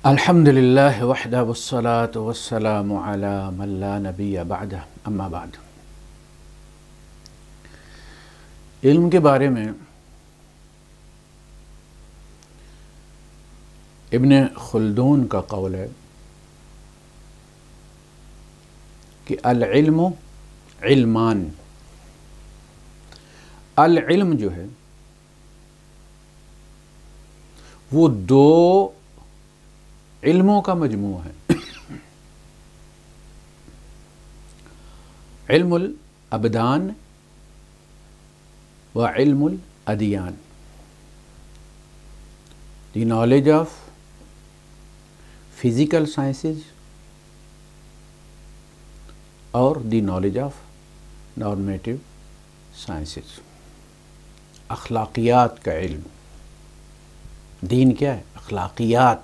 الحمدللہ وحدہ والصلاة والسلام علی من لا نبی بعدہ اما بعد۔ علم کے بارے میں ابن خلدون کا قول ہے کہ العلم علمان، العلم جو ہے وہ دو علموں کا مجموعہ ہے، علم الابدان و علم الادیان، the knowledge of physical sciences اور the knowledge of normative sciences, اخلاقیات کا علم۔ دین کیا ہے؟ اخلاقیات،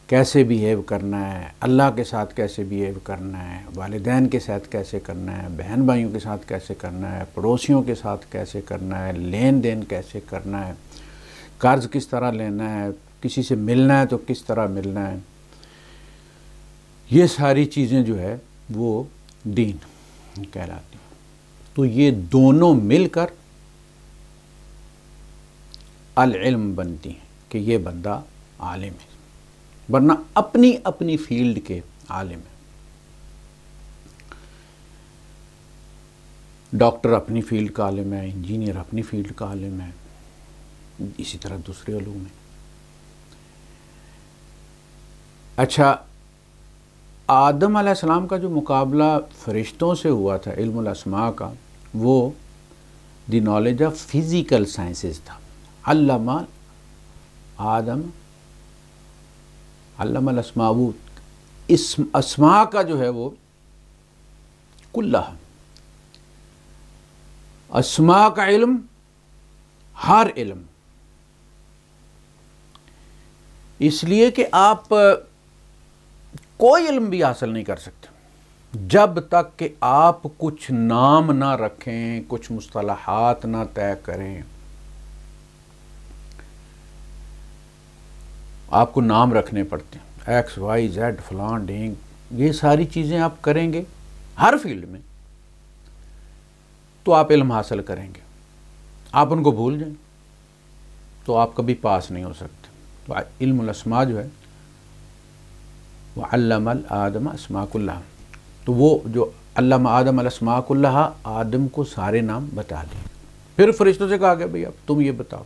کیسے بیہیو کرنا ہے، اللہ کے ساتھ کیسے بیہیو کرنا ہے، والدین کے ساتھ کیسے کرنا ہے، بہن بھائیوں کے ساتھ کیسے کرنا ہے، پڑوسیوں کے ساتھ کیسے کرنا ہے، لین دین کیسے کرنا ہے، قرض کس طرح لینا ہے، کسی سے ملنا ہے تو کس طرح ملنا ہے، یہ ساری چیزیں جو ہے وہ دین کہلاتی ہیں۔ تو یہ دونوں مل کر العلم بنتی ہیں کہ یہ بندہ عالم ہے، ورنہ اپنی اپنی فیلڈ کے عالم ہیں۔ ڈاکٹر اپنی فیلڈ کا عالم ہے، انجینئر اپنی فیلڈ کا عالم ہے، اسی طرح دوسرے علوم ہیں۔ اچھا، آدم علیہ السلام کا جو مقابلہ فرشتوں سے ہوا تھا علم الاسماء کا، وہ دی نالج آف فزیکل سائنسز تھا۔ علم آدم علم الاسماء، وہ اسماء کا جو ہے وہ کلہ، اسماء کا علم، ہر علم، اس لیے کہ آپ کوئی علم بھی حاصل نہیں کر سکتے جب تک کہ آپ کچھ نام نہ رکھیں، کچھ مصطلحات نہ طے کریں۔ آپ کو نام رکھنے پڑتے ہیں، ایکس وائی زیڈ فلان ڈھینگ، یہ ساری چیزیں آپ کریں گے ہر فیلڈ میں تو آپ علم حاصل کریں گے۔ آپ ان کو بھول جائیں تو آپ کبھی پاس نہیں ہو سکتے۔ تو علم الاسماء جو ہے وَعَلَّمَ الْآدَمَ اسْمَاءَ كُلَّهَا، تو وہ جو علم آدم الاسماء كُلَّهَا، آدم کو سارے نام بتا دیے۔ پھر فرشتوں سے کہا گیا بھئی اب تم یہ بتاؤ۔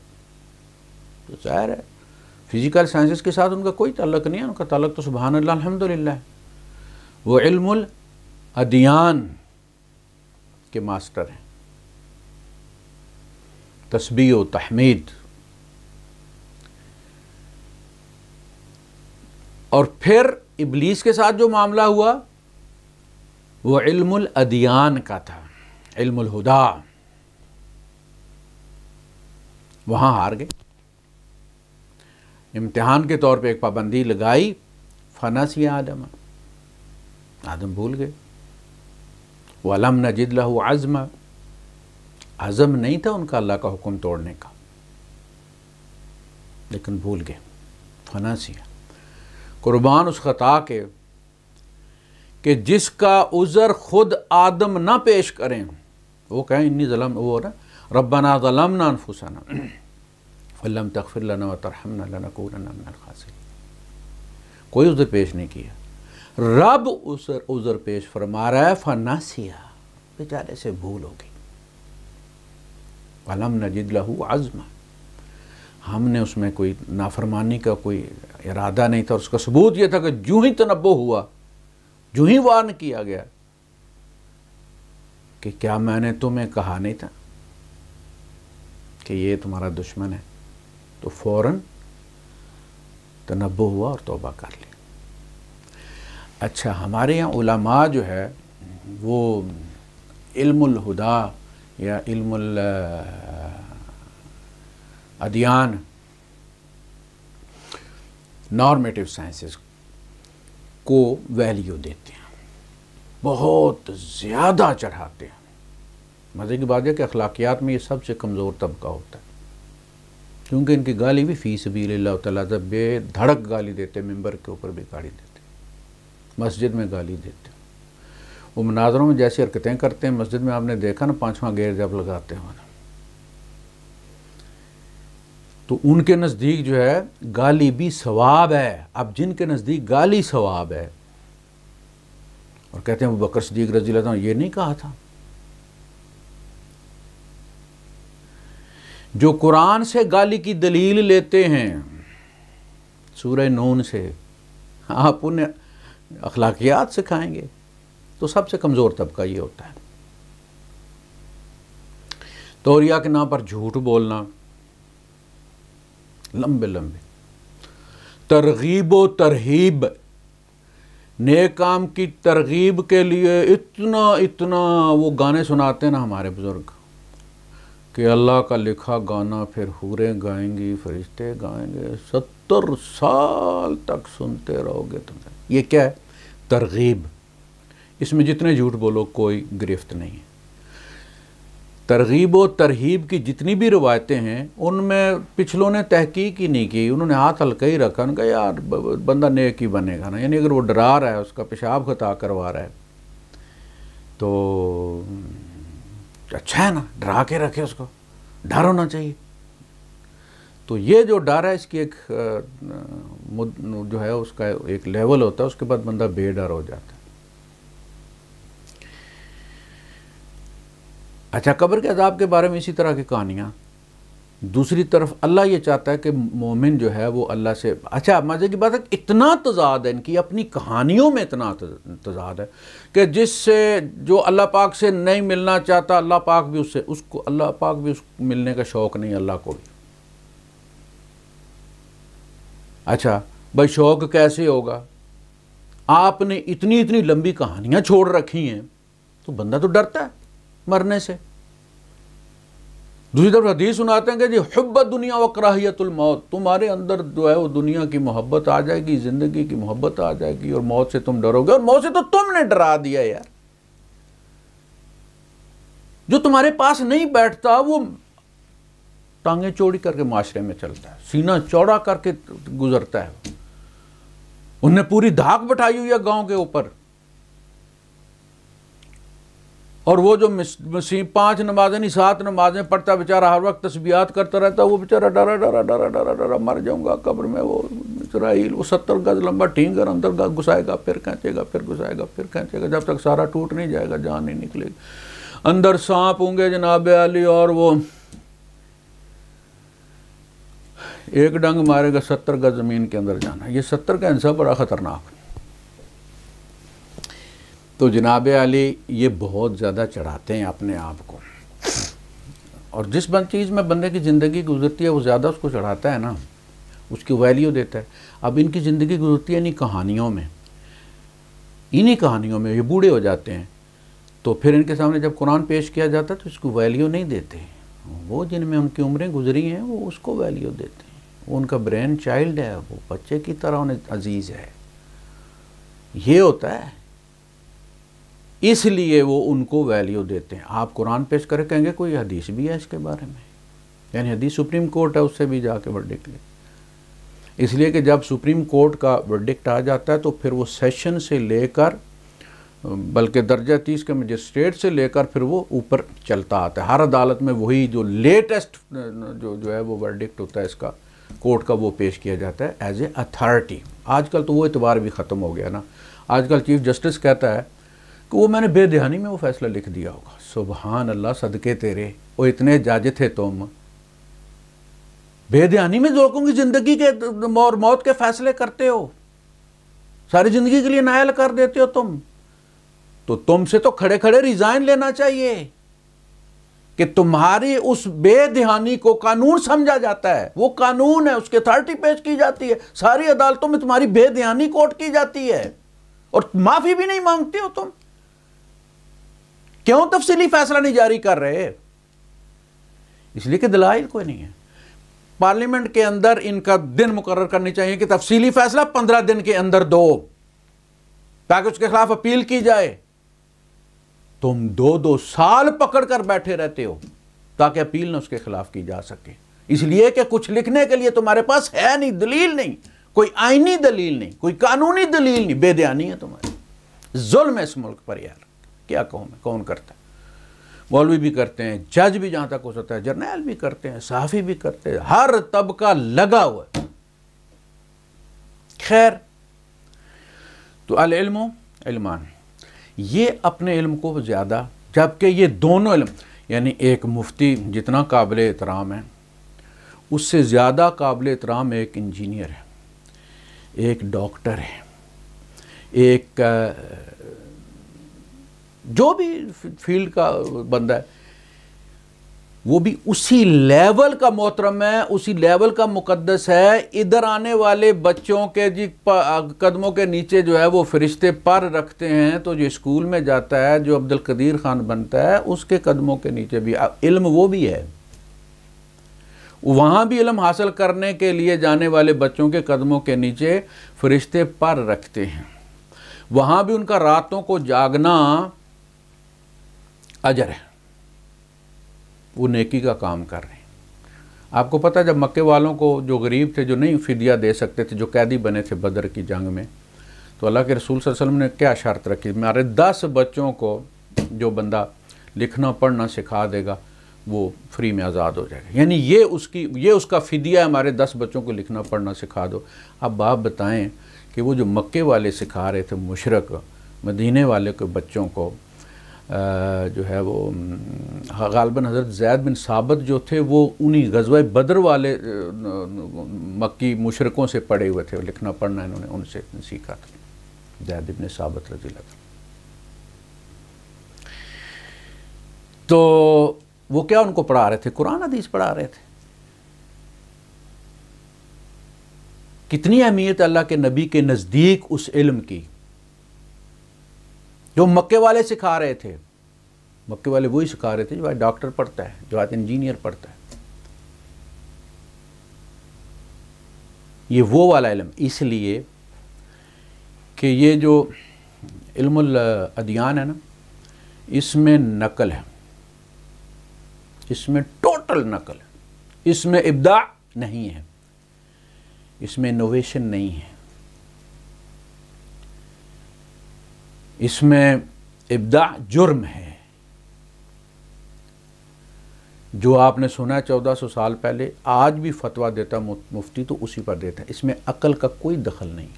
تو ظاہر ہے فزیکل سائنسز کے ساتھ ان کا کوئی تعلق نہیں ہے، ان کا تعلق تو سبحان اللہ الحمدللہ ہے۔ وہ علم الادیان کے ماسٹر ہیں، تسبیح و تحمید۔ اور پھر ابلیس کے ساتھ جو معاملہ ہوا وہ علم الادیان کا تھا، علم الہدا، وہاں ہار گئے۔ امتحان کے طور پہ ایک پابندی لگائی، فنسی آدم، آدم بھول گئے۔ وَلَمْ نَجِدْ لَهُ عَزْمًا، عزم نہیں تھا ان کا اللہ کا حکم توڑنے کا، لیکن بھول گئے، فنسی۔ قربان اس خطا کے کہ جس کا عذر خود آدم نہ پیش کریں، وہ کہیں انی ظلم، وہ نا ربنا ظلمنا انفسنا فلم تغفر لنا وترحمنا لنکونن من الخاسرین، کوئی عذر پیش نہیں کیا، رب عذر پیش فرما رہا ہے، فناسیہ، بیچارے سے بھول ہو گئی۔ فلم نجد لہ عزما، ہم نے اس میں کوئی نافرمانی کا کوئی ارادہ نہیں تھا، اس کا ثبوت یہ تھا کہ جو ہی تنبہ ہوا، جو ہی وارن کیا گیا کہ کیا میں نے تمہیں کہا نہیں تھا کہ یہ تمہارا دشمن ہے، تو فوراً تنبہ ہوا اور توبہ کر لی۔ اچھا، ہمارے یہاں علماء جو ہے وہ علم الہدا یا علم الادیان، نارمیٹو سائنسز کو ویلیو دیتے ہیں، بہت زیادہ چڑھاتے ہیں۔ مزے کی بات ہے کہ اخلاقیات میں یہ سب سے کمزور طبقہ ہوتا ہے، کیونکہ ان کی گالی بھی فی سبیل اللہ تعالیٰ بے دھڑک گالی دیتے، ممبر کے اوپر بھی گالی دیتے، مسجد میں گالی دیتے، وہ مناظروں میں جیسی حرکتیں کرتے ہیں، مسجد میں آپ نے دیکھا نا 5واں گیئر جب لگاتے ہیں تو ان کے نزدیک جو ہے گالی بھی ثواب ہے۔ اب جن کے نزدیک گالی ثواب ہے اور کہتے ہیں ابو بکر صدیق رضی اللہ عنہ یہ نہیں کہا تھا، جو قرآن سے گالی کی دلیل لیتے ہیں سورہ نون سے، آپ انہیں اخلاقیات سکھائیں گے تو سب سے کمزور طبقہ یہ ہوتا ہے۔ توریہ کے نام پر جھوٹ بولنا، لمبے لمبے ترغیب و ترہیب، نیک کام کی ترغیب کے لیے اتنا وہ گانے سناتے ہیں نا ہمارے بزرگ کہ اللہ کا لکھا گانا پھر حوریں گائیں گی، فرشتے گائیں گے، 70 سال تک سنتے رہو گے تمہیں۔ یہ کیا ہے؟ ترغیب۔ اس میں جتنے جھوٹ بولو کوئی گرفت نہیں ہے۔ ترغیب و ترہیب کی جتنی بھی روایتیں ہیں ان میں پچھلوں نے تحقیق ہی نہیں کی، انہوں نے ہاتھ ہلکا ہی رکھا، ان کا یار بندہ نیک ہی بنے گا نا، یعنی اگر وہ ڈرا رہا ہے، اس کا پیشاب خطا کروا رہا ہے تو اچھا ہے نا، ڈرا کے رکھے، اس کو ڈر ہونا چاہیے۔ تو یہ جو ڈر ہے اس کی ایک جو ہے اس کا ایک لیول ہوتا ہے، اس کے بعد بندہ بے ڈر ہو جاتا ہے۔ اچھا، قبر کے عذاب کے بارے میں اسی طرح کی کہانیاں۔ دوسری طرف اللہ یہ چاہتا ہے کہ مومن جو ہے وہ اللہ سے، اچھا مزے کی بات ہے اتنا تضاد ہے ان کی اپنی کہانیوں میں، اتنا تضاد ہے کہ جس سے جو اللہ پاک سے نہیں ملنا چاہتا، اللہ پاک بھی اللہ پاک بھی اس کو ملنے کا شوق نہیں اللہ کو بھی۔ اچھا بھائی شوق کیسے ہوگا؟ آپ نے اتنی لمبی کہانیاں چھوڑ رکھی ہیں تو بندہ تو ڈرتا ہے مرنے سے۔ دوسری طرف حدیث سناتے ہیں کہ جی حب دنیا و کراہیت الموت، تمہارے اندر جو ہے وہ دنیا کی محبت آ جائے گی، زندگی کی محبت آ جائے گی اور موت سے تم ڈرو گے، اور موت سے تو تم نے ڈرا دیا یار۔ جو تمہارے پاس نہیں بیٹھتا وہ ٹانگیں چوڑی کر کے معاشرے میں چلتا ہے، سینہ چوڑا کر کے گزرتا ہے، انہوں نے پوری دھاک بٹھائی ہوئی ہے گاؤں کے اوپر، اور وہ جو 5 نمازیں نہیں 7 نمازیں پڑھتا بیچارہ، ہر وقت تسبیحات کرتا رہتا، وہ بیچارہ ڈرا مر جاؤں گا قبر میں، وہ اسرائیل وہ 70 گز لمبا ٹھینگر اندر گھسائے گا، پھر کھینچے گا، پھر گھسائے گا، پھر کھینچے گا، جب تک سارا ٹوٹ نہیں جائے گا، جان نہیں نکلے گی۔ اندر سانپ ہوں گے جناب علی، اور وہ ایک ڈنگ مارے گا 70 گز زمین کے اندر جانا۔ یہ 70 کا انصاف بڑا خطرناک۔ تو جناب علی یہ بہت زیادہ چڑھاتے ہیں اپنے آپ کو، اور جس چیز میں بندے کی زندگی گزرتی ہے وہ زیادہ اس کو چڑھاتا ہے نا، اس کی ویلیو دیتا ہے۔ اب ان کی زندگی گزرتی ہے انہی کہانیوں میں، یہ بوڑھے ہو جاتے ہیں تو پھر ان کے سامنے جب قرآن پیش کیا جاتا ہے تو اس کو ویلیو نہیں دیتے۔ وہ جن میں ان کی عمریں گزری ہیں وہ اس کو ویلیو دیتے ہیں، وہ ان کا برین چائلڈ ہے، وہ بچے کی طرح انہیں عزیز ہے، یہ ہوتا ہے، اس لیے وہ ان کو ویلیو دیتے ہیں۔ آپ قرآن پیش کرے کہیں گے کوئی حدیث بھی ہے اس کے بارے میں، یعنی حدیث سپریم کورٹ ہے، اس سے بھی جا کے ورڈکٹ لے، اس لیے کہ جب سپریم کورٹ کا ورڈکٹ آ جاتا ہے تو پھر وہ سیشن سے لے کر بلکہ درجہ 30 کے مجسٹریٹ سے لے کر پھر وہ اوپر چلتا آتا ہے، ہر عدالت میں وہی جو لیٹسٹ جو ہے وہ ورڈکٹ ہوتا ہے اس کا کورٹ کا، وہ پیش کیا جاتا ہے ایز اے اتھارٹی۔ آج کل تو وہ اعتبار بھی ختم ہو گیا نا، آج کل چیف جسٹس کہتا ہے کہ وہ میں نے بے دہانی میں وہ فیصلہ لکھ دیا ہوگا۔ سبحان اللہ، صدقے تیرے، وہ اتنے جج تھے تم، بے دہانی میں لوگوں کی زندگی کے اور موت کے فیصلے کرتے ہو، ساری زندگی کے لیے نائل کر دیتے ہو تم، تو تم سے تو کھڑے کھڑے ریزائن لینا چاہیے کہ تمہاری اس بے دہانی کو قانون سمجھا جاتا ہے، وہ قانون ہے، اس کی اتھارٹی پیش کی جاتی ہے، ساری عدالتوں میں تمہاری بے دہانی کوٹ کی جاتی ہے، اور معافی بھی نہیں مانگتے ہو تم۔ کیوں تفصیلی فیصلہ نہیں جاری کر رہے؟ اس لیے کہ دلائل کوئی نہیں ہے۔ پارلیمنٹ کے اندر ان کا دن مقرر کرنی چاہیے کہ تفصیلی فیصلہ 15 دن کے اندر دو، تاکہ اس کے خلاف اپیل کی جائے۔ تم 2 سال پکڑ کر بیٹھے رہتے ہو تاکہ اپیل نہ اس کے خلاف کی جا سکے۔ اس لیے کہ کچھ لکھنے کے لیے تمہارے پاس ہے نہیں، دلیل نہیں، کوئی آئینی دلیل نہیں، کوئی قانونی دلیل نہیں، بے دیانی ہے تمہاری۔ ظلم ہے اس ملک پر یار، کیا کہوں میں، کون کرتا ہے؟ مولوی بھی کرتے ہیں، جج بھی جہاں تک ہو سکتا ہے، جرنیل بھی کرتے ہیں، صحافی بھی کرتے ہیں، ہر طبقہ لگا ہوا ہے۔ خیر، تو العلم علمان، یہ اپنے علم کو زیادہ، جبکہ یہ دونوں علم، یعنی ایک مفتی جتنا قابل احترام ہے، اس سے زیادہ قابل احترام ایک انجینئر ہے، ایک ڈاکٹر ہے، ایک جو بھی فیلڈ کا بندہ ہے، وہ بھی اسی لیول کا محترم ہے، اسی لیول کا مقدس ہے۔ ادھر آنے والے بچوں کے قدموں کے نیچے جو ہے وہ فرشتے پر رکھتے ہیں، تو جو اسکول میں جاتا ہے، جو عبد القدیر خان بنتا ہے، اس کے قدموں کے نیچے بھی علم وہ بھی ہے۔ وہاں بھی علم حاصل کرنے کے لیے جانے والے بچوں کے قدموں کے نیچے فرشتے پر رکھتے ہیں، وہاں بھی ان کا راتوں کو جاگنا اجر ہے، وہ نیکی کا کام کر رہے ہیں۔ آپ کو پتہ، جب مکے والوں کو، جو غریب تھے، جو نہیں فدیہ دے سکتے تھے، جو قیدی بنے تھے بدر کی جنگ میں، تو اللہ کے رسول صلی اللہ علیہ وسلم نے کیا شرط رکھی؟ ہمارے 10 بچوں کو جو بندہ لکھنا پڑھنا سکھا دے گا وہ فری میں آزاد ہو جائے گا، یعنی یہ اس کا فدیہ ہے، ہمارے 10 بچوں کو لکھنا پڑھنا سکھا دو۔ اب آپ بتائیں کہ وہ جو مکے والے سکھا رہے تھے مشرک، مدینے والے کے بچوں کو جو ہے وہ غالباً حضرت زید بن ثابت جو تھے، وہ انہی غزوہ بدر والے مکی مشرکوں سے پڑھے ہوئے تھے، لکھنا پڑھنا انہوں نے ان سے سیکھا تھا، زید بن ثابت رضی اللہ عنہ۔ تو وہ کیا ان کو پڑھا رہے تھے؟ قرآن حدیث پڑھا رہے تھے۔ کتنی اہمیت اللہ کے نبی کے نزدیک اس علم کی جو مکے والے سکھا رہے تھے۔ مکے والے وہی سکھا رہے تھے جو آج ڈاکٹر پڑھتا ہے، جو آج انجینئر پڑھتا ہے۔ یہ وہ والا علم، اس لیے کہ یہ جو علم الادیان ہے نا، اس میں نقل ہے، اس میں ٹوٹل نقل ہے، اس میں ابداع نہیں ہے، اس میں انوویشن نہیں ہے، اس میں ابداع جرم ہے۔ جو آپ نے سنا ہے 1400 سال پہلے، آج بھی فتویٰ دیتا مفتی تو اسی پر دیتا ہے، اس میں عقل کا کوئی دخل نہیں۔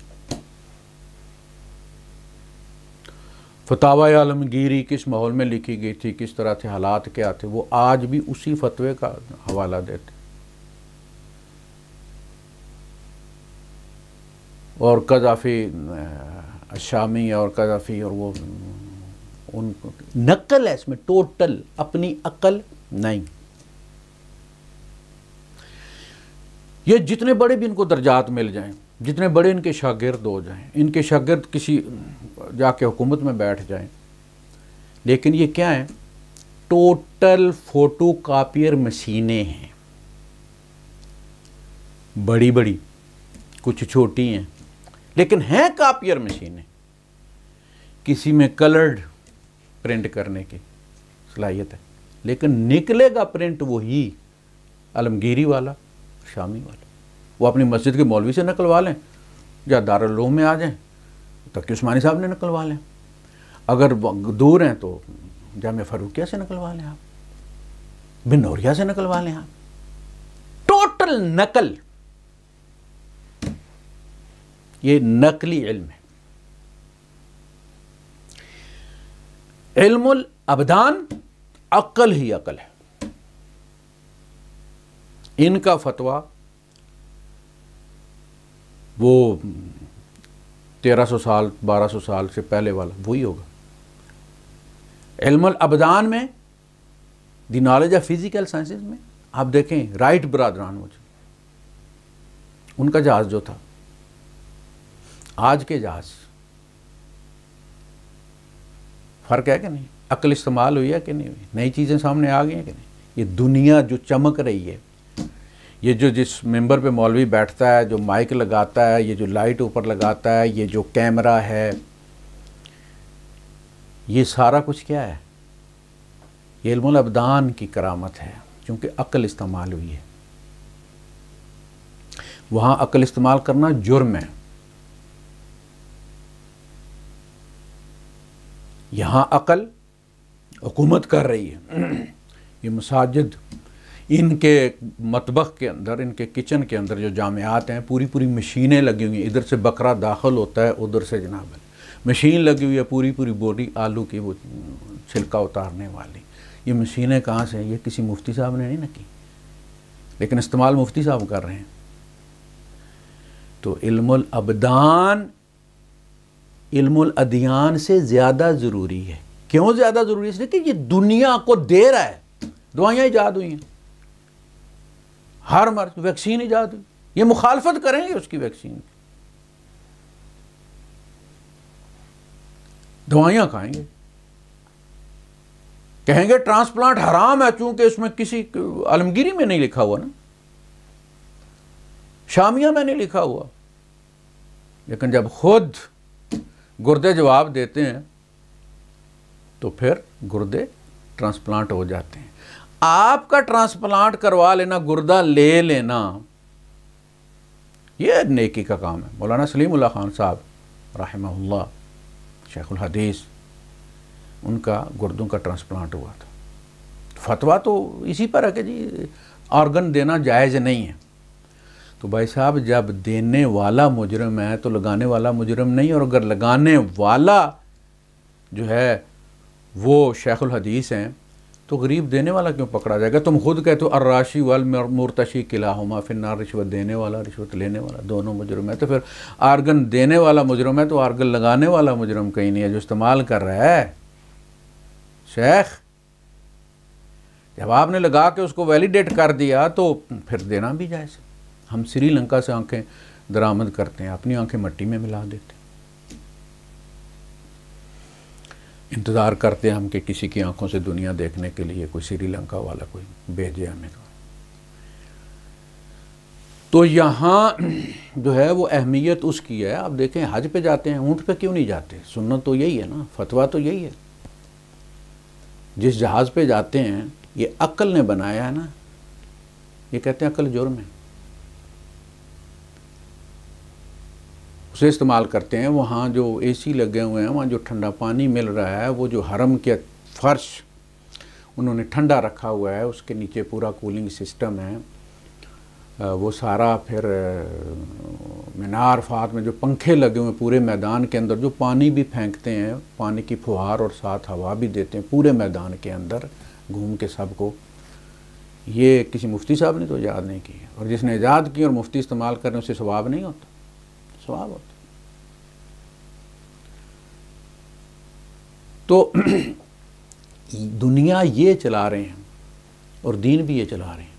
فتاوی عالمگیری کس ماحول میں لکھی گئی تھی، کس طرح تھے، حالات کیا تھے، وہ آج بھی اسی فتوے کا حوالہ دیتے۔ اور قذافی شامی اور قذافی اور وہ ان نقل ہے اس میں ٹوٹل، اپنی عقل نہیں۔ یہ جتنے بڑے بھی ان کو درجات مل جائیں، جتنے بڑے ان کے شاگرد ہو جائیں، ان کے شاگرد کسی جا کے حکومت میں بیٹھ جائیں، لیکن یہ کیا ہے؟ ٹوٹل فوٹو کاپیر مشینیں ہیں، بڑی بڑی، کچھ چھوٹی ہیں، لیکن ہیں کاپیر مشینیں۔ کسی میں کلرڈ پرنٹ کرنے کی صلاحیت ہے، لیکن نکلے گا پرنٹ وہی عالمگیری والا، شامی والا۔ وہ اپنی مسجد کے مولوی سے نکلوا لیں، یا دارالعلوم میں آ جائیں، تقی عثمانی صاحب نے نکلوا لیں، اگر دور ہیں تو جامعہ فاروقیہ سے نکلوا لیں، آپ بن نوریہ سے نکلوا لیں۔ آپ ٹوٹل نقل، یہ نقلی علم ہے۔ علم الابدان عقل ہی عقل ہے۔ ان کا فتویٰ وہ 1300 سال 1200 سال سے پہلے والا وہی ہوگا۔ علم الابدان میں، دی نالج آف فزیکل سائنسز میں، آپ دیکھیں رائٹ برادران، مجھے ان کا جہاز جو تھا، آج کے جہاز، فرق ہے کہ نہیں؟ عقل استعمال ہوئی ہے کہ نہیں ہوئی؟ نئی چیزیں سامنے آ گئی ہیں کہ نہیں؟ یہ دنیا جو چمک رہی ہے، یہ جو جس ممبر پہ مولوی بیٹھتا ہے، جو مائک لگاتا ہے، یہ جو لائٹ اوپر لگاتا ہے، یہ جو کیمرہ ہے، یہ سارا کچھ کیا ہے؟ یہ علم الابدان کی کرامت ہے، چونکہ عقل استعمال ہوئی ہے۔ وہاں عقل استعمال کرنا جرم ہے. یہاں عقل حکومت کر رہی ہے. یہ مساجد، ان کے مطبخ کے اندر، ان کے کچن کے اندر جو جامعات ہیں، پوری پوری مشینیں لگی ہوئی ہیں. ادھر سے بکرا داخل ہوتا ہے، ادھر سے جناب مشین لگی ہوئی ہے، پوری پوری بوڈی آلو کی وہ چھلکا اتارنے والی. یہ مشینیں کہاں سے ہیں؟ یہ کسی مفتی صاحب نے نہیں نہ کی، لیکن استعمال مفتی صاحب کر رہے ہیں. تو علم الابدان علم الادیان سے زیادہ ضروری ہے. کیوں زیادہ ضروری ہے؟ اس لیے کہ یہ دنیا کو دے رہا ہے. دوائیاں ایجاد ہوئی ہیں، ہر مرض ویکسین ایجاد ہوئی. یہ مخالفت کریں گے اس کی ویکسین کی، دوائیاں کھائیں گے، کہیں گے ٹرانسپلانٹ حرام ہے، چونکہ اس میں کسی عالمگیری میں نہیں لکھا ہوا نا، شامیہ میں نہیں لکھا ہوا. لیکن جب خود گردے جواب دیتے ہیں تو پھر گردے ٹرانسپلانٹ ہو جاتے ہیں. آپ کا ٹرانسپلانٹ کروا لینا، گردہ لے لینا، یہ نیکی کا کام ہے. مولانا سلیم اللہ خان صاحب رحمہ اللہ، شیخ الحدیث، ان کا گردوں کا ٹرانسپلانٹ ہوا تھا. فتویٰ تو اسی پر ہے کہ جی آرگن دینا جائز نہیں ہے. تو بھائی صاحب، جب دینے والا مجرم ہے تو لگانے والا مجرم نہیں. اور اگر لگانے والا جو ہے وہ شیخ الحدیث ہیں تو غریب دینے والا کیوں پکڑا جائے گا؟ تم خود کہتے ہو الراشی والمرتشی کلاہما فی النار، رشوت دینے والا رشوت لینے والا دونوں مجرم ہے. تو پھر آرگن دینے والا مجرم ہے تو آرگن لگانے والا مجرم کہیں نہیں ہے جو استعمال کر رہا ہے. شیخ، جب آپ نے لگا کے اس کو ویلیڈیٹ کر دیا تو پھر دینا بھی جائز. ہم سری لنکا سے آنکھیں درآمد کرتے ہیں، اپنی آنکھیں مٹی میں ملا دیتے ہیں. انتظار کرتے ہیں ہم کہ کسی کی آنکھوں سے دنیا دیکھنے کے لیے کوئی سری لنکا والا کوئی بھیجے ہمیں. تو یہاں جو ہے وہ اہمیت اس کی ہے. آپ دیکھیں حج پہ جاتے ہیں، اونٹ پہ کیوں نہیں جاتے؟ سنت تو یہی ہے نا، فتویٰ تو یہی ہے. جس جہاز پہ جاتے ہیں یہ عقل نے بنایا ہے نا، یہ کہتے ہیں عقل جرم ہے، اسے استعمال کرتے ہیں. وہاں جو اے سی لگے ہوئے ہیں، وہاں جو ٹھنڈا پانی مل رہا ہے، وہ جو حرم کے فرش انہوں نے ٹھنڈا رکھا ہوا ہے، اس کے نیچے پورا کولنگ سسٹم ہے. وہ سارا پھر مینار عرفات میں جو پنکھے لگے ہوئے ہیں پورے میدان کے اندر، جو پانی بھی پھینکتے ہیں، پانی کی فوہار اور ساتھ ہوا بھی دیتے ہیں پورے میدان کے اندر گھوم کے سب کو. یہ کسی مفتی صاحب نے تو ایجاد نہیں کی، اور جس نے ایجاد کی اور مفتی استعمال کرنے اسے ثواب نہیں ہوتا، ثواب ہوتا. تو دنیا یہ چلا رہے ہیں اور دین بھی یہ چلا رہے ہیں.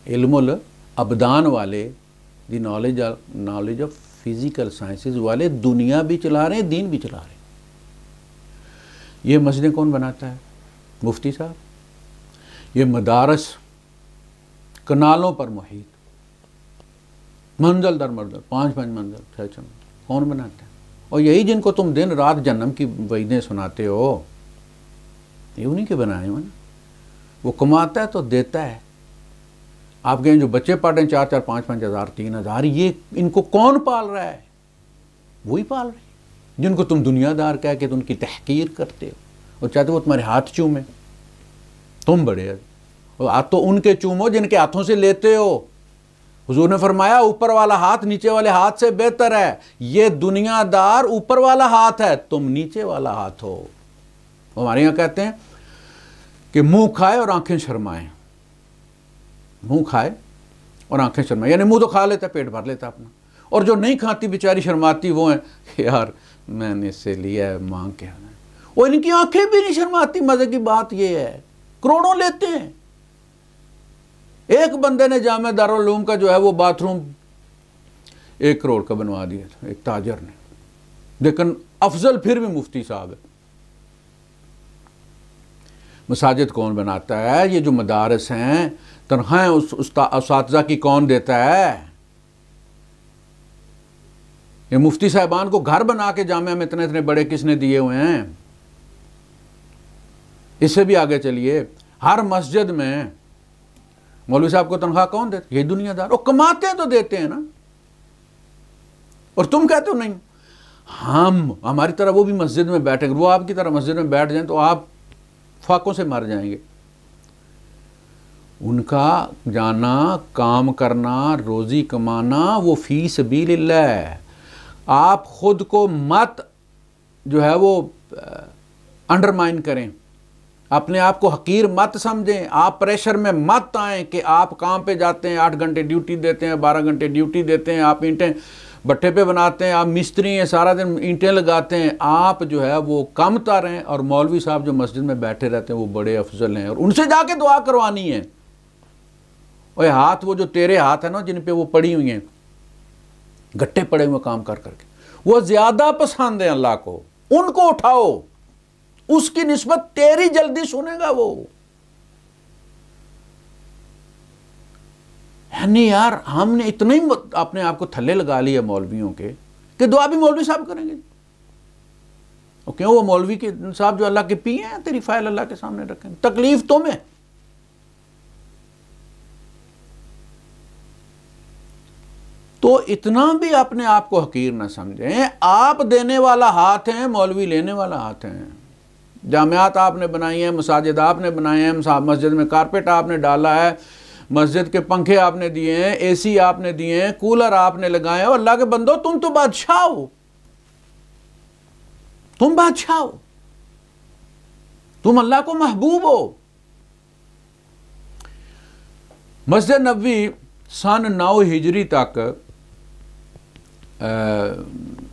علم الابدان والے، دی نالج آف فزیکل سائنسز والے دنیا بھی چلا رہے ہیں، دین بھی چلا رہے ہیں. یہ مسجدیں کون بناتا ہے؟ مفتی صاحب. یہ مدارس کنالوں پر محیط، منزل در منزل، 5 منزل 6 منزل، کون بناتا ہے؟ اور یہی جن کو تم دن رات جہنم کی وعیدیں سناتے ہو، یہ انہی کے بنائے ہوئے نا. وہ کماتا ہے تو دیتا ہے. آپ کہیں جو بچے پڑھ رہے ہیں 4 5 ہزار 3 ہزار، یہ ان کو کون پال رہا ہے؟ وہی پال رہے ہیں جن کو تم دنیا دار کہہ کے ان کی تحقیر کرتے ہو اور چاہتے وہ تمہارے ہاتھ چومیں. تم بڑے ہاتھ تو ان کے چومو جن کے ہاتھوں سے لیتے ہو. حضور نے فرمایا اوپر والا ہاتھ نیچے والے ہاتھ سے بہتر ہے. یہ دنیا دار اوپر والا ہاتھ ہے، تم نیچے والا ہاتھ ہو. ہمارے یہاں کہتے ہیں کہ منہ کھائے اور آنکھیں شرمائیں. منہ کھائے اور آنکھیں شرمائیں، یعنی منہ تو کھا لیتا، پیٹ بھر لیتا اپنا، اور جو نہیں کھاتی بیچاری شرماتی وہ ہیں کہ یار میں نے اس سے لیا ہے مانگ کے. وہ ان کی آنکھیں بھی نہیں شرماتی. مزے کی بات یہ ہے کروڑوں لیتے ہیں. ایک بندے نے جامعہ دارالعلوم کا جو ہے وہ باتھ روم 1 کروڑ کا بنوا دیا تھا، ایک تاجر نے. لیکن افضل پھر بھی مفتی صاحب ہے. مساجد کون بناتا ہے؟ یہ جو مدارس ہیں تنخواہیں اساتذہ کی کون دیتا ہے؟ یہ مفتی صاحبان کو گھر بنا کے جامعہ میں اتنے بڑے کس نے دیے ہوئے ہیں؟ اس سے بھی آگے چلیے، ہر مسجد میں مولوی صاحب کو تنخواہ کون دیتے؟ یہ دنیا دار، وہ کماتے تو دیتے ہیں نا، اور تم کہتے ہو نہیں ہماری طرح وہ بھی مسجد میں بیٹھے، وہ آپ کی طرح مسجد میں بیٹھ جائیں تو آپ فاقوں سے مر جائیں گے۔ ان کا جانا، کام کرنا، روزی کمانا وہ فی سبیل اللہ ہے۔ آپ خود کو مت جو ہے وہ انڈرمائن کریں، اپنے آپ کو حقیر مت سمجھیں، آپ پریشر میں مت آئیں کہ آپ کام پہ جاتے ہیں، 8 گھنٹے ڈیوٹی دیتے ہیں، 12 گھنٹے ڈیوٹی دیتے ہیں، آپ اینٹیں بٹھے پہ بناتے ہیں، آپ مستری ہیں، سارا دن اینٹیں لگاتے ہیں، آپ جو ہے وہ کم تر ہیں، اور مولوی صاحب جو مسجد میں بیٹھے رہتے ہیں وہ بڑے افضل ہیں، اور ان سے جا کے دعا کروانی ہے۔ اور ہاتھ وہ جو تیرے ہاتھ ہیں نا جن پہ وہ پڑی ہوئی ہیں گٹے پڑے ہوئے کام کر کر کے، وہ زیادہ پسند ہیں اللہ کو، ان کو اٹھاؤ، اس کی نسبت تیری جلدی سنے گا وہ۔ یعنی یار ہم نے اتنا ہی اپنے آپ کو تھلے لگا لیا مولویوں کے کہ دعا بھی مولوی صاحب کریں گے، اور کیوں وہ مولوی کے صاحب جو اللہ کے پی ہیں تیری فائل اللہ کے سامنے رکھیں، تکلیف تمہیں۔ تو اتنا بھی اپنے آپ کو حقیر نہ سمجھیں، آپ دینے والا ہاتھ ہیں، مولوی لینے والا ہاتھ ہیں۔ جامعات آپ نے بنائی ہیں، مساجد آپ نے بنائے ہیں، مسجد میں کارپیٹ آپ نے ڈالا ہے، مسجد کے پنکھے آپ نے دیے ہیں، اے سی آپ نے دیے ہیں، کولر آپ نے لگائے ہیں، اور اللہ کے بندو تم تو بادشاہ ہو، تم بادشاہ ہو، تم اللہ کو محبوب ہو۔ مسجد نبوی سن 9 ہجری تک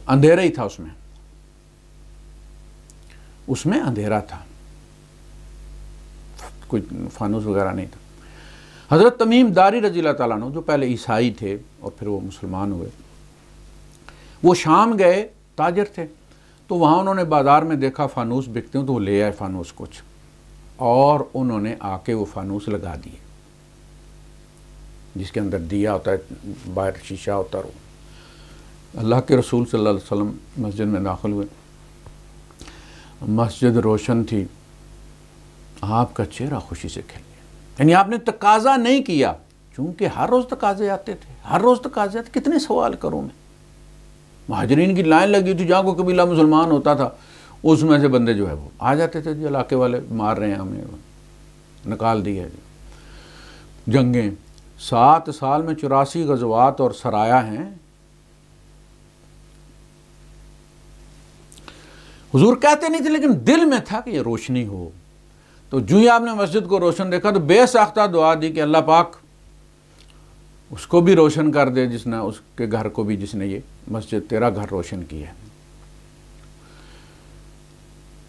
اندھیرا ہی تھا، اس میں اندھیرا تھا، کوئی فانوس وغیرہ نہیں تھا۔ حضرت تمیم داری رضی اللہ تعالیٰ عنہ جو پہلے عیسائی تھے اور پھر وہ مسلمان ہوئے، وہ شام گئے، تاجر تھے، تو وہاں انہوں نے بازار میں دیکھا فانوس بکتے ہیں، تو وہ لے آئے فانوس کچھ، اور انہوں نے آ کے وہ فانوس لگا دیے، جس کے اندر دیا ہوتا ہے، باہر شیشہ ہوتا ہے۔ اللہ کے رسول صلی اللہ علیہ وسلم مسجد میں داخل ہوئے، مسجد روشن تھی، آپ کا چہرہ خوشی سے کھل گیا، یعنی آپ نے تقاضا نہیں کیا، چونکہ ہر روز تقاضے آتے تھے، ہر روز تقاضے آتے، کتنے سوال کروں میں۔ مہاجرین کی لائن لگی تھی، جہاں کوئی قبیلہ مسلمان ہوتا تھا اس میں سے بندے جو ہے وہ آ جاتے تھے، جی علاقے والے مار رہے ہیں ہمیں، نکال دی ہے جی۔ جنگیں 7 سال میں 84 غزوات اور سرایا ہیں۔ حضور کہتے نہیں تھے لیکن دل میں تھا کہ یہ روشنی ہو، تو جو ہی آپ نے مسجد کو روشن دیکھا تو بے ساختہ دعا دی کہ اللہ پاک اس کو بھی روشن کر دے، جس نے اس کے گھر کو بھی، جس نے یہ مسجد تیرا گھر روشن کی ہے۔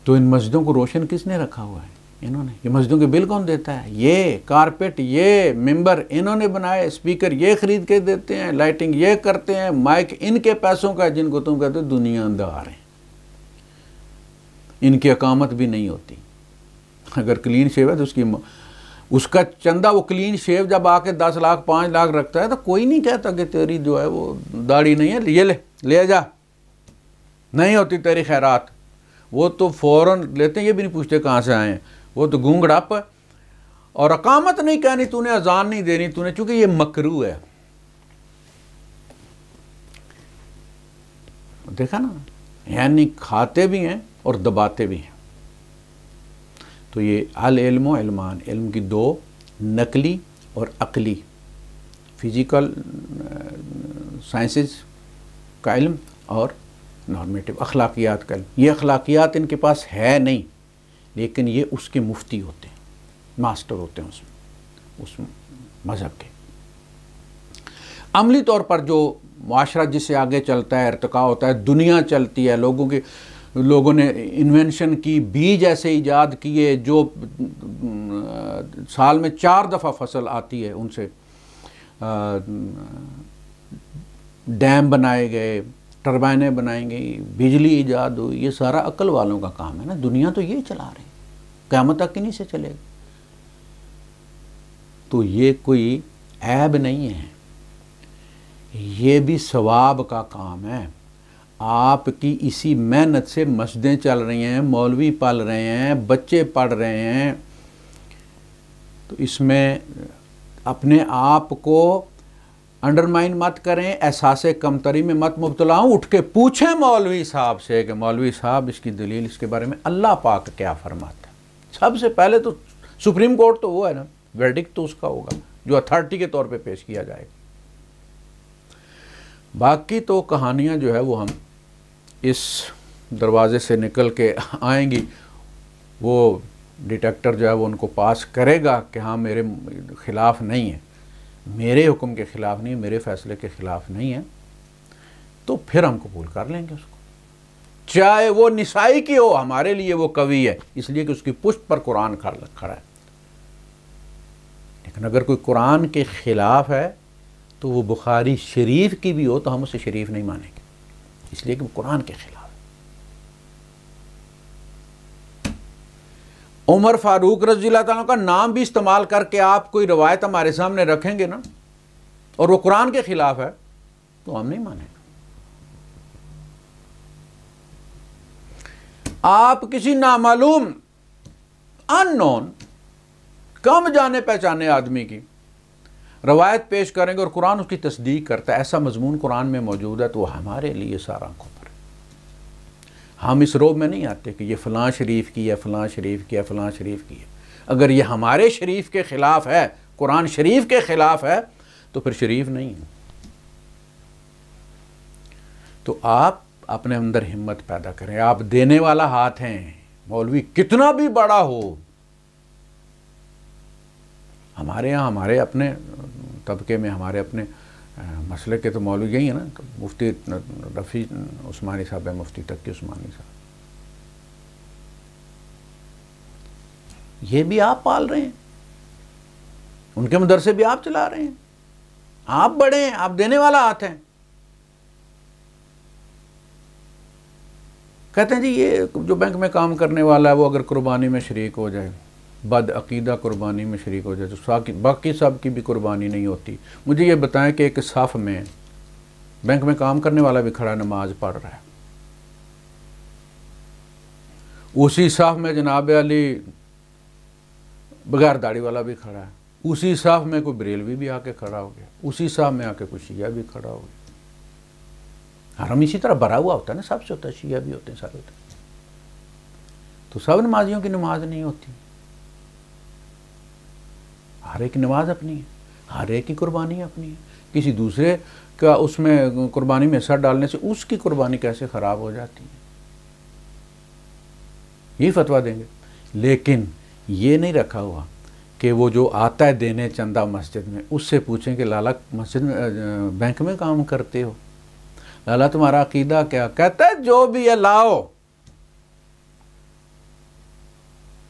تو ان مسجدوں کو روشن کس نے رکھا ہوا ہے؟ انہوں نے۔ یہ مسجدوں کے بل کون دیتا ہے؟ یہ کارپیٹ، یہ ممبر انہوں نے بنائے، اسپیکر یہ خرید کے دیتے ہیں، لائٹنگ یہ کرتے ہیں، مائک ان کے پیسوں کا ہے، جن کو تم کہتے ہو دنیا دار ہیں، ان کی اقامت بھی نہیں ہوتی۔ اگر کلین شیو ہے تو اس کا چندہ، وہ کلین شیو جب آ کے 10 لاکھ 5 لاکھ رکھتا ہے تو کوئی نہیں کہتا کہ تیری جو ہے وہ داڑھی نہیں ہے، یہ لے جا، نہیں ہوتی تیری خیرات۔ وہ تو فوراً لیتے ہیں، یہ بھی نہیں پوچھتے کہاں سے آئے ہیں، وہ تو گونگ ڈپ، اور اقامت نہیں کہنی، تو نے اذان نہیں دینی، تو نے، چونکہ یہ مکروہ ہے۔ دیکھا نا، یعنی کھاتے بھی ہیں اور دباتے بھی ہیں۔ تو یہ العلم و علمان، علم کی 2، نقلی اور عقلی، فزیکل سائنسز کا علم اور نارمیٹو اخلاقیات کا علم۔ یہ اخلاقیات ان کے پاس ہے نہیں، لیکن یہ اس کے مفتی ہوتے ہیں، ماسٹر ہوتے ہیں اس مذہب کے۔ عملی طور پر جو معاشرہ جس سے آگے چلتا ہے، ارتقاء ہوتا ہے، دنیا چلتی ہے، لوگوں نے انوینشن کی، بیج ایسے ایجاد کیے جو سال میں 4 دفعہ فصل آتی ہے، ان سے ڈیم بنائے گئے، ٹربائنیں بنائیں گئی، بجلی ایجاد ہوئی، یہ سارا عقل والوں کا کام ہے نا۔ دنیا تو یہ چلا رہے ہیں، قیامت تک انہی سے چلے گا۔ تو یہ کوئی عیب نہیں ہے، یہ بھی ثواب کا کام ہے۔ آپ کی اسی محنت سے مسجدیں چل رہی ہیں، مولوی پل رہے ہیں، بچے پڑھ رہے ہیں، تو اس میں اپنے آپ کو انڈرمائن مت کریں، احساس کمتری میں مت مبتلا ہوں، اٹھ کے پوچھیں مولوی صاحب سے کہ مولوی صاحب اس کی دلیل، اس کے بارے میں اللہ پاک کیا فرماتا ہے۔ سب سے پہلے تو سپریم کورٹ تو وہ ہے نا، ورڈکٹ تو اس کا ہوگا جو اتھارٹی کے طور پہ پیش کیا جائے گا۔ باقی تو کہانیاں جو ہے وہ ہم اس دروازے سے نکل کے آئیں گی، وہ ڈیٹیکٹر جو ہے وہ ان کو پاس کرے گا کہ ہاں میرے خلاف نہیں ہے، میرے حکم کے خلاف نہیں ہے، میرے فیصلے کے خلاف نہیں ہے، تو پھر ہم قبول کر لیں گے اس کو، چاہے وہ نسائی کی ہو، ہمارے لیے وہ قوی ہے اس لیے کہ اس کی پشت پر قرآن کھڑا ہے۔ لیکن اگر کوئی قرآن کے خلاف ہے تو وہ بخاری شریف کی بھی ہو تو ہم اسے شریف نہیں مانیں گے، اس لیے کہ وہ قرآن کے خلاف ہے۔ عمر فاروق رضی اللہ تعالیٰ کا نام بھی استعمال کر کے آپ کوئی روایت ہمارے سامنے رکھیں گے نا اور وہ قرآن کے خلاف ہے تو ہم نہیں مانیں گے۔ آپ کسی نامعلوم ان نون کم جانے پہچانے آدمی کی روایت پیش کریں گے اور قرآن اس کی تصدیق کرتا ہے، ایسا مضمون قرآن میں موجود ہے، تو وہ ہمارے لیے سارا آنکھوں پر ہے۔ ہم اس روب میں نہیں آتے کہ یہ فلاں شریف کی ہے، فلاں شریف کی ہے، فلاں شریف کی ہے۔ اگر یہ ہمارے شریف کے خلاف ہے، قرآن شریف کے خلاف ہے، تو پھر شریف نہیں ہے۔ تو آپ اپنے اندر ہمت پیدا کریں، آپ دینے والا ہاتھ ہیں، مولوی کتنا بھی بڑا ہو۔ ہمارے یہاں ہمارے اپنے طبقے میں ہمارے اپنے مسئلے کے تو مولوی یہی ہیں نا، تو مفتی رفیع عثمانی صاحب ہے، مفتی تقی عثمانی صاحب، یہ بھی آپ پال رہے ہیں، ان کے مدرسے بھی آپ چلا رہے ہیں، آپ بڑے ہیں، آپ دینے والا ہاتھ ہیں۔ کہتے ہیں جی یہ جو بینک میں کام کرنے والا ہے وہ اگر قربانی میں شریک ہو جائے، بد عقیدہ قربانی میں شریک ہو جائے تو باقی سب کی بھی قربانی نہیں ہوتی۔ مجھے یہ بتائیں کہ ایک صف میں بینک میں کام کرنے والا بھی کھڑا نماز پڑھ رہا ہے، اسی صف میں جناب علی بغیر داڑھی والا بھی کھڑا ہے، اسی صف میں کوئی بریلوی بھی آ کے کھڑا ہو گیا، اسی صف میں آ کے کوئی شیعہ بھی کھڑا ہو گیا۔ حرم اسی طرح بھرا ہوا ہوتا ہے نا، سب سے ہوتا ہے، شیعہ بھی ہوتے ہیں، سارے ہوتے ہیں، تو سب نمازیوں کی نماز نہیں ہوتی۔ ہر ایک نماز اپنی ہے، ہر ایک کی قربانی اپنی ہے، کسی دوسرے کا اس میں قربانی میں حصہ ڈالنے سے اس کی قربانی کیسے خراب ہو جاتی ہے، یہی فتویٰ دیں گے۔ لیکن یہ نہیں رکھا ہوا کہ وہ جو آتا ہے دینے چندہ مسجد میں، اس سے پوچھیں کہ لالا مسجد میں بینک میں کام کرتے ہو، لالا تمہارا عقیدہ کیا؟ کہتا ہے جو بھی ہے لاؤ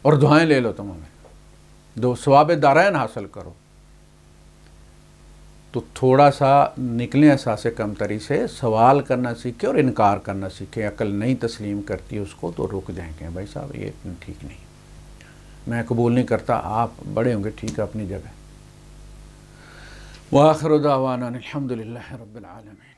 اور دعائیں لے لو، تم ہمیں دو ثواب دارین حاصل کرو۔ تو تھوڑا سا نکلیں احساس کمتری سے، سوال کرنا سیکھیں اور انکار کرنا سیکھیں۔ عقل نہیں تسلیم کرتی اس کو تو رک جائیں کہ بھائی صاحب یہ ٹھیک نہیں، میں قبول نہیں کرتا، آپ بڑے ہوں گے ٹھیک ہے اپنی جگہ۔ وآخر دعوانا الحمدللہ رب العالمین۔